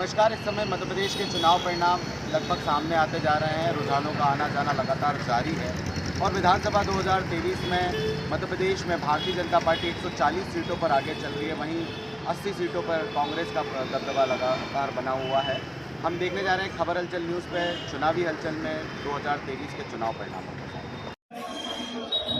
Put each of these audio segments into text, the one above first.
नमस्कार। इस समय मध्य प्रदेश के चुनाव परिणाम लगभग सामने आते जा रहे हैं। रुझानों का आना जाना लगातार जारी है और विधानसभा 2023 में मध्य प्रदेश में भारतीय जनता पार्टी 140 सीटों पर आगे चल रही है। वहीं 80 सीटों पर कांग्रेस का दबदबा लगातार बना हुआ है। हम देखने जा रहे हैं खबर हलचल न्यूज़ पे चुनावी हलचल में 2023 के चुनाव परिणामों के साथ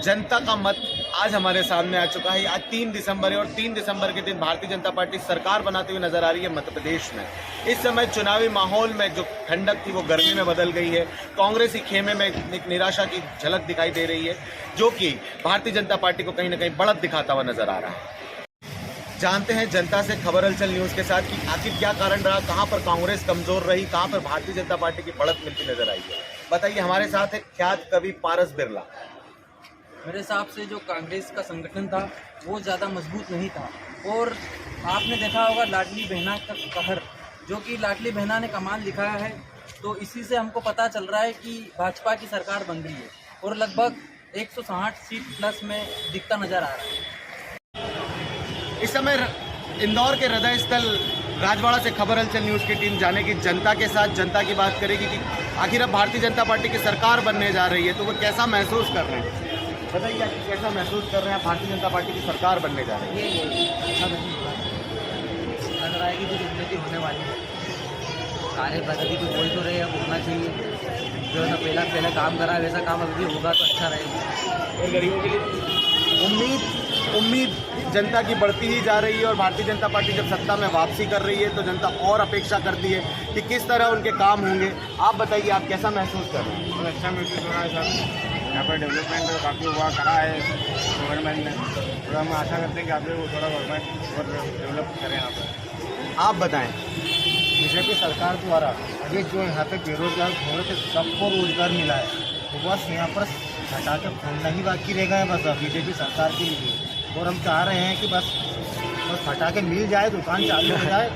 जनता का मत आज हमारे सामने आ चुका है। आज 3 दिसंबर है और 3 दिसंबर के दिन भारतीय जनता पार्टी सरकार बनाते हुए नजर आ रही है मध्य प्रदेश में। इस समय चुनावी माहौल में जो ठंडक थी वो गर्मी में बदल गई है। कांग्रेस की खेमे में एक निराशा की झलक दिखाई दे रही है, जो कि भारतीय जनता पार्टी को कहीं ना कहीं बढ़त दिखाता हुआ नजर आ रहा है। जानते हैं जनता से खबर हलचल न्यूज़ के साथ कि आखिर क्या कारण रहा, कहां पर कांग्रेस कमजोर रही, कहां पर भारतीय जनता पार्टी की बढ़त मिलती नजर आई है। बताइए, हमारे साथ है ख्यात कवि पारस बिरला। मेरे हिसाब से जो कांग्रेस का संगठन था वो ज़्यादा मजबूत नहीं था और आपने देखा होगा लाडली बहना का कहर, जो कि लाडली बहना ने कमाल दिखाया है। तो इसी से हमको पता चल रहा है कि भाजपा की सरकार बन रही है और लगभग 160 सीट प्लस में दिखता नज़र आ रहा है। इस समय इंदौर के हृदय स्थल राजवाड़ा से खबर हलचल न्यूज़ की टीम जानेगी जनता के साथ, जनता की बात करेगी कि आखिर अब भारतीय जनता पार्टी की सरकार बनने जा रही है तो वो कैसा महसूस कर रहे हैं। बताइए, आप कैसा महसूस कर रहे हैं भारतीय जनता पार्टी की सरकार बनने जा रही है। अच्छा नहीं होगा, लग रहा है कि कुछ उन्नति होने वाली है। कार्य प्रगति को बोल तो रहे, अब होना चाहिए। जो है ना पहला काम करा है वैसा काम अभी होगा तो अच्छा रहेगा। और गरीबों के लिए उम्मीद जनता की बढ़ती ही जा रही है और भारतीय जनता पार्टी जब सत्ता में वापसी कर रही है तो जनता और अपेक्षा करती है कि किस तरह उनके काम होंगे। आप बताइए, आप कैसा महसूस कर रहे हैं। बहुत अच्छा महसूस हो रहा है सर। यहाँ पर डेवलपमेंट काफ़ी हुआ करा है गवर्नमेंट ने। थोड़ा हम आशा करते हैं कि आगे वो थोड़ा गवर्नमेंट और डेवलप करें यहाँ पर। आप बताएं। बीजेपी सरकार द्वारा अभी जो यहाँ पे बेरोजगार घूम रहे थे सबको रोजगार मिला है, तो बस यहाँ पर हटा के खोलना ही बाकी रह गया है बस बीजेपी सरकार के लिए। और हम चाह रहे हैं कि बस हटा के मिल जाए, दुकान चालू हो जाए।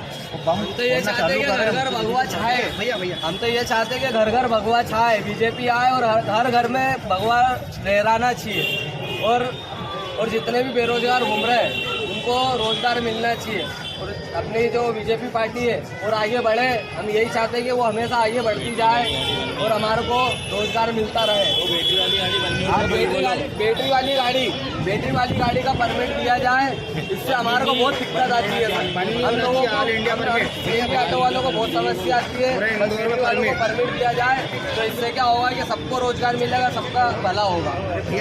हम तो ये चाहते हैं कि घर घर भगवा छाए। भैया हम तो ये चाहते हैं कि घर घर भगवा छाए, बीजेपी आए और हर घर में भगवा लहराना चाहिए। और जितने भी बेरोजगार घूम रहे हैं उनको रोजगार मिलना चाहिए और अपनी जो बीजेपी पार्टी है और आगे बढ़े। हम यही चाहते हैं कि वो हमेशा आगे बढ़ती जाए और हमारे को रोजगार मिलता रहे। वो बैटरी वाली गाड़ी बननी है, बैटरी वाली गाड़ी का परमिट दिया जाए। इससे हमारे को बहुत दिक्कत आती है। हम लोगों को इंडिया ऑटो वालों को बहुत समस्या आती है। बैटरी वालों को परमिट दिया जाए तो इससे क्या होगा कि सबको रोजगार मिलेगा, सबका भला होगा।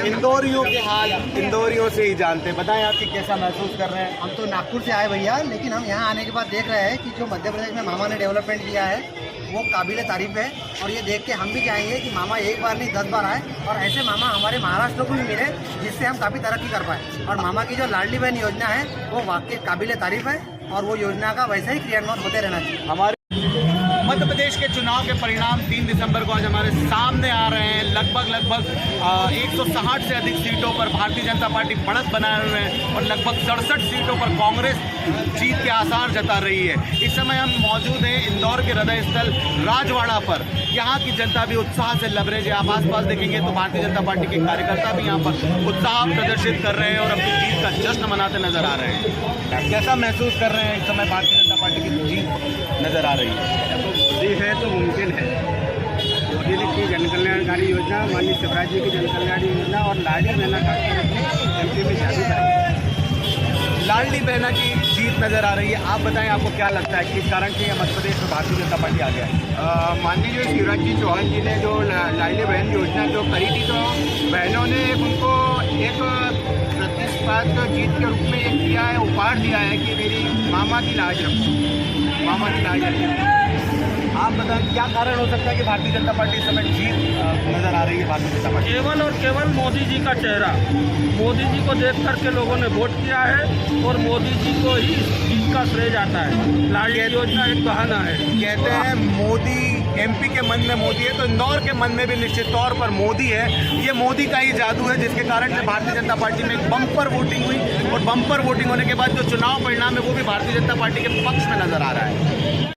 इंदौरियों के हाल इंदौरियों से ही जानते हैं। बताएं, आप कैसा महसूस कर रहे हैं। हम तो नागपुर से आए भैया, लेकिन हम यहाँ आने के बाद देख रहे हैं कि जो मध्य प्रदेश में मामा ने डेवलपमेंट किया है वो काबिल तारीफ है। और ये देख के हम भी चाहेंगे कि मामा एक बार नहीं 10 बार आए और ऐसे मामा हमारे महाराष्ट्र को भी मिले, जिससे हम काफ़ी तरक्की कर पाए। और मामा की जो लाडली बहन योजना है वो वाकई काबिल तारीफ है और वो योजना का वैसे ही क्रियान्वयन होते रहना चाहिए। हमारे मध्य प्रदेश के चुनाव के परिणाम 3 दिसंबर को आज हमारे सामने आ रहे हैं। लगभग 160 से अधिक सीटों पर भारतीय जनता पार्टी बढ़त बनाए हुए हैं और लगभग 67 सीटों पर कांग्रेस जीत के आसार जता रही है। इस समय हम मौजूद हैं इंदौर के हृदय स्थल राजवाड़ा पर। यहाँ की जनता भी उत्साह से लबरेज है। आप आसपास देखेंगे तो भारतीय जनता पार्टी के कार्यकर्ता भी यहाँ पर उत्साह प्रदर्शित कर रहे हैं और अपनी जीत का जश्न मनाते नजर आ रहे हैं। कैसा महसूस कर रहे हैं इस समय भारतीय जनता पार्टी की जीत नजर आ रही है। मोदी है तो मुमकिन है। मोदी जी की जनकल्याणकारी योजना, माननीय शिवराज जी की जनकल्याणकारी योजना और लाडली बहना का एमपी में जारी करेंगे। लाडली बहना की जीत नजर आ रही है। आप बताएं, आपको क्या लगता है किस कारण से मध्य प्रदेश में भारतीय जनता पार्टी आ गया है। माननीय जो शिवराज जी चौहान जी ने जो लाडली बहन योजना जो करी थी, तो बहनों ने उनको एक प्रतिस्पर्धा जीत के रूप में ये किया है, उपहार दिया है कि मेरी मामा की लाज रखो, मामा की लाज रखो। आप बताएं, क्या कारण हो सकता है कि भारतीय जनता पार्टी इस समय जीत नजर आ रही है। भारतीय जनता पार्टी केवल और केवल मोदी जी का चेहरा, मोदी जी को देख करके लोगों ने वोट किया है और मोदी जी को ही जीत का श्रेय जाता है। लाडली योजना एक बहाना है। कहते हैं मोदी, एमपी के मन में मोदी है तो इंदौर के मन में भी निश्चित तौर पर मोदी है। ये मोदी का ही जादू है जिसके कारण से भारतीय जनता पार्टी में एक बम्पर वोटिंग हुई और बम्पर वोटिंग होने के बाद जो चुनाव परिणाम है वो भी भारतीय जनता पार्टी के पक्ष में नजर आ रहा है।